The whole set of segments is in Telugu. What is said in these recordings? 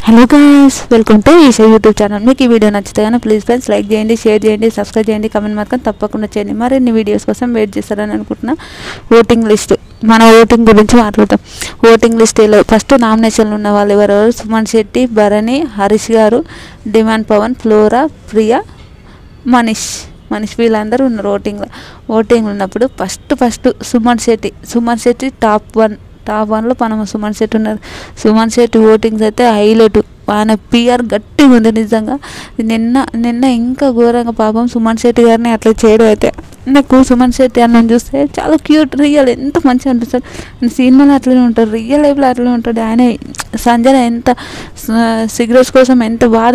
Hello guys, welcome to Eesha YouTube channel. మీకు ఈ వీడియో నచ్చితే కానీ ప్లీజ్ ఫ్రెండ్స్ లైక్ చేయండి, షేర్ చేయండి, సబ్స్క్రైబ్ చేయండి, కమెంట్ మాత్రం తప్పకుండా చేయండి. మరిన్ని వీడియోస్ కోసం వెయిట్ చేస్తారని అనుకుంటున్నా. ఓటింగ్ లిస్ట్, మన ఓటింగ్ గురించి మాట్లాడతాం. ఓటింగ్ లిస్ట్లో ఫస్ట్ నామినేషన్లు ఉన్న వాళ్ళు ఎవరెవరు? సుమన్ శెట్టి, భరణి, హరీష్ గారు, డిమాండ్ పవన్, ఫ్లోరా, ప్రియా, మనీష్ వీళ్ళందరూ ఉన్నారు ఓటింగ్ ఉన్నప్పుడు ఫస్ట్ సుమన్ శెట్టి టాప్ 1లో మన సుమన్ శెట్టి ఉన్నారు. సుమన్ శెట్టి ఓటింగ్స్ అయితే హైలైట్. ఆయన పిఆర్ గట్టిగా ఉంది నిజంగా. నిన్న ఇంకా ఘోరంగా పాపం సుమన్ శెట్టి గారిని అట్లా చేయడం అయితే నాకు సుమన్ శెట్టి అన్నని చూస్తే చాలా క్యూట్, రియల్, ఎంత మంచిగా అనిపిస్తుంది. సినిమాలో అట్లనే ఉంటారు, రియల్ లైఫ్లో అట్లనే ఉంటుంది. ఆయన సంజన ఎంత సిగరెట్స్ కోసం ఎంత బాధ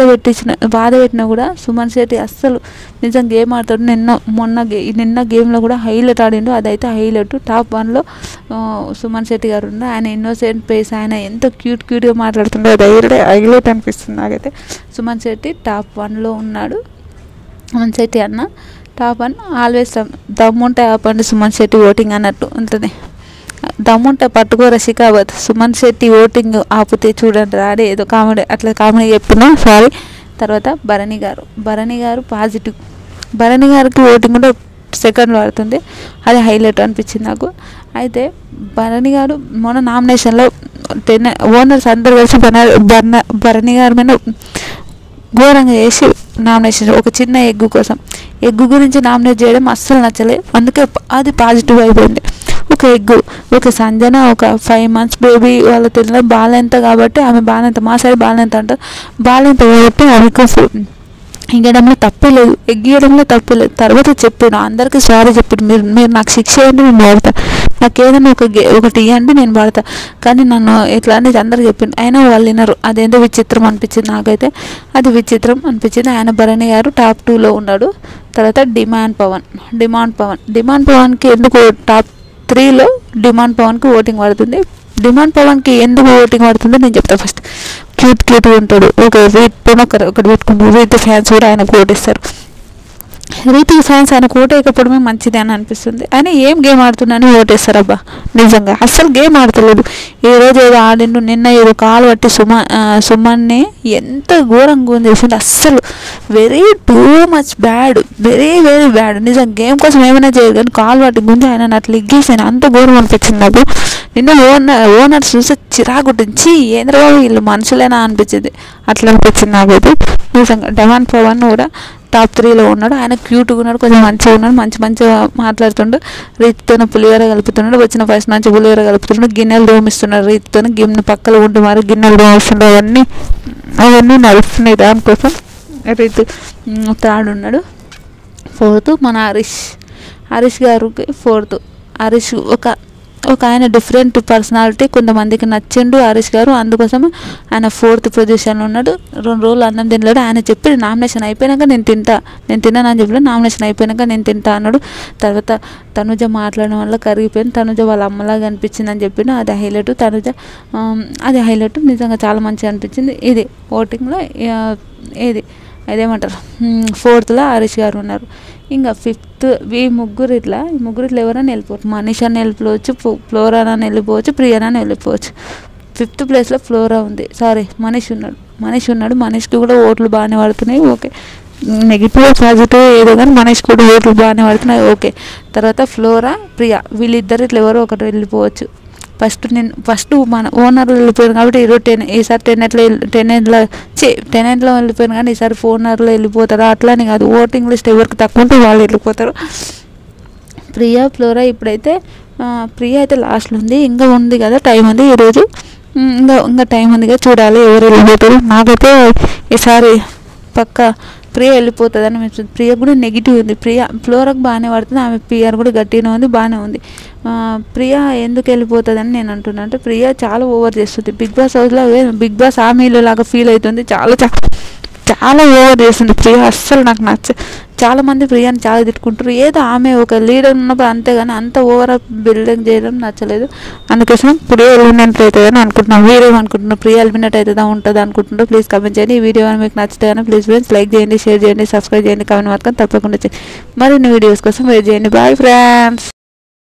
పెట్టినా కూడా సుమన్ శెట్టి అస్సలు నిజం గేమ్ ఆడతాడు. నిన్న గేమ్లో కూడా హైలైట్ ఆడిండు. అదైతే హైలైట్. టాప్ 1లో సుమన్ శెట్టి గారు ఉన్నారు. ఆయన ఇన్నోసెంట్ ఫేస్, ఆయన ఎంత క్యూట్గా మాట్లాడుతుండో అది హైలైట్ అనిపిస్తుంది నాకైతే. సుమన్ శెట్టి టాప్ 1లో ఉన్నాడు. సుమన్ శెట్టి అన్న టాప్ 1. ఆల్వేస్ దమ్ముంటే ఆపండి సుమన్ శెట్టి ఓటింగ్ అన్నట్టు ఉంటుంది. దమ్ముంటే పట్టుకోరా శిఖావత్. సుమన్ శెట్టి ఓటింగ్ ఆపితే చూడండి రాడే ఏదో కామెడీ చెప్పినా సారీ. తర్వాత భరణి గారు పాజిటివ్. భరణి గారికి ఓటింగ్ కూడా సెకండ్లో ఆడుతుంది. అది హైలైట్ అనిపించింది నాకు. అయితే భరణి గారు మొన్న నామినేషన్లో ఓనర్స్ అందరు కలిసి భరణి గారి మీద ఘోరంగా చేసి నామినేషన్, ఒక చిన్న ఎగ్గు గురించి నామినేట్ చేయడం అస్సలు నచ్చలేదు. అందుకే అది పాజిటివ్ అయిపోయింది. ఒక సంజన ఒక 5 months బేబీ వాళ్ళ తెలియదు బాలెంత కాబట్టి ఆమె బాలెంత, మా సైడ్ బాలెంత అంటారు, బాలెంత కాబట్టి ఆమెకు ఎగ్గడంలో తప్పలేదు, ఎగ్గడంలో తప్పలేదు. తర్వాత చెప్పాను అందరికీ సారీ చెప్పాను, మీరు నాకు శిక్ష ఇవ్వండి నేను వాడతా, నాకు ఏదైనా ఒకటి ఇవ్వండి నేను వాడతా, కానీ నన్ను ఎట్లా అనేది అందరికి చెప్పింది. అయినా వాళ్ళు వినరు. అదేందో విచిత్రం అనిపించింది నాకైతే, అది విచిత్రం అనిపించింది. ఆయన భరణి గారు టాప్ 2లో ఉన్నాడు. తర్వాత డిమాండ్ పవన్కి ఎందుకు టాప్ 3లో డిమాండ్ పవన్కి ఓటింగ్ పడుతుంది. డిమాండ్ పవన్కి ఎందుకు ఓటింగ్ పడుతుందో నేను చెప్తాను. ఫస్ట్ క్యూట్గా ఉంటాడు. ఒకటి పెట్టుకుంటాడు. రీతి ఫ్యాన్స్ కూడా ఆయనకు ఓటేస్తారు. రీతికి ఫ్యాన్స్ ఆయనకు ఓటేయకపోవడమే మంచిది అని అనిపిస్తుంది. ఆయన ఏం గేమ్ ఆడుతున్నాని ఓటేస్తారు అబ్బా. నిజంగా అస్సలు గేమ్ ఆడతలేడు. ఈ రోజు ఏదో ఆడిండు, నిన్న ఏదో కాలు పట్టి సుమన్ని ఎంత ఘోరంగా చేసిండు. అస్సలు too much bad, very bad. నిజం గేమ్ కోసం ఏమైనా చేయదు కానీ కాలు పట్టి గుంజి ఆయన అట్లా ఇగ్గేసాను. అంత ఘోరం అనిపించింది నాకు. నిన్న ఓనర్స్ చూస్తే చిరాకుట్టించి ఏంద్రబాబు వీళ్ళు మనుషులేనా అనిపించింది. అట్లా అనిపించింది నాకైతే నిజంగా. డిమాండ్ పవన్ కూడా టాప్ 3లో ఉన్నాడు. ఆయన క్యూట్గా ఉన్నాడు, కొంచెం మంచిగా ఉన్నాడు, మంచిగా మాట్లాడుతుండు. రీతితో పులిహోర కలుపుతున్నాడు. వచ్చిన ఫస్ట్ నుంచి పులిహోర కలుపుతున్నాడు. గిన్నెలు దోమిస్తున్నాడు. రీతితో గిన్నె పక్కన ఉండి మరి గిన్నెలు దోమిస్తున్నాడు. అవన్నీ నడుస్తున్నాయి. దానికోసం రీతి థర్డ్ ఉన్నాడు. 4th మన హరీష్ గారికి 4th. హరీష్ ఒక ఆయన డిఫరెంట్ పర్సనాలిటీ, కొంతమందికి నచ్చిండు హరీష్ గారు, అందుకోసం ఆయన 4th పొజిషన్లో ఉన్నాడు. 2 రోజులు అన్నం తినలేడు. ఆయన చెప్పి నామినేషన్ అయిపోయాక నేను తిన్నానని చెప్పి నామినేషన్ అయిపోయాక నేను తింటా అన్నాడు. తర్వాత తనుజ మాట్లాడడం వల్ల కరిగిపోయింది. తనుజ వాళ్ళ అమ్మలాగా అనిపించింది అని చెప్పిన అది హైలైట్. అది హైలైట్ నిజంగా చాలా మంచిగా అనిపించింది. ఇది ఓటింగ్లో అదేమంటారు 4thలో హరీష్ గారు ఉన్నారు. ఇంకా 5th ఈ ముగ్గురిట్లో ఎవరైనా వెళ్ళిపోవచ్చు. మనీష్ అని వెళ్ళిపోవచ్చు, ఫ్లోరా అని వెళ్ళిపోవచ్చు, ప్రియా అని వెళ్ళిపోవచ్చు. 5th ప్లేస్లో ఫ్లోరా ఉంది, మనీష్ ఉన్నాడు. మనీష్కి కూడా ఓట్లు బాగానే పడుతున్నాయి. ఓకే, నెగిటివ్ పాజిటివ్ ఏదో కానీ మనీష్కి కూడా ఓట్లు బాగానే పడుతున్నాయి. ఓకే, తర్వాత ఫ్లోరా, ప్రియా వీళ్ళిద్దరు ఇట్లా ఎవరో ఒకటి వెళ్ళిపోవచ్చు. ఫస్ట్ మన ఓనర్లు వెళ్ళిపోయారు కాబట్టి ఈసారి 10 వెళ్ళిపోయాను కానీ ఈసారి ఓనర్లు వెళ్ళిపోతారు. అట్లానే కాదు, ఓటింగ్ లిస్ట్ ఎవరికి తక్కువ ఉంటే వాళ్ళు వెళ్ళిపోతారు. ప్రియా, ఫ్లోరా ఇప్పుడైతే ప్రియా అయితే లాస్ట్లో ఉంది. ఇంకా ఉంది కదా టైం ఉంది. ఈరోజు ఇంకా టైం ఉంది కదా, చూడాలి ఎవరు వెళ్ళిపోతారు. నాకైతే ఈసారి పక్క ప్రియ వెళ్ళిపోతుందని అనిపిస్తుంది. ప్రియ కూడా నెగిటివ్ ఉంది. ఫ్లోరాకు బాగానే పడుతుంది. ఆమె పిఆర్ కూడా గట్టిగానే ఉంది, బాగానే ఉంది. ప్రియ ఎందుకు వెళ్ళిపోతుందని నేను అంటున్నాను అంటే ప్రియ చాలా ఓవర్ చేస్తుంది. బిగ్ బాస్ హౌస్లో ఆమెలో లాగా ఫీల్ అవుతుంది. చాలా ఓవర్ చేస్తుంది ప్రియ. అస్సలు నాకు చాలామంది ప్రియాని చాలా తిట్టుకుంటారు. ఏదో ఆమె ఒక లీడర్ ఉన్నప్పుడు అంతేగాని అంత ఓవర్ బిల్డింగ్ చేయడం నచ్చలేదు. అందుకోసం ప్రియ ఎలిమినేట్ అవుతుందని అనుకుంటున్నాను. వీడియో అనుకుంటున్నాను ప్రియ ఎలిమినేట్ అవుతుందా ఉంటుంది అనుకుంటున్నాను. ప్లీజ్ కమెంట్ చేయండి. ఈ వీడియో మీకు నచ్చితే కానీ ప్లీజ్ ఫ్రెండ్స్ లైక్ చేయండి, షేర్ చేయండి, సబ్స్క్రైబ్ చేయండి, కమెంట్ మాత్రం తప్పకుండా చేయండి. మరిన్ని వీడియోస్ కోసం వెయిట్ చేయండి. Bye friends.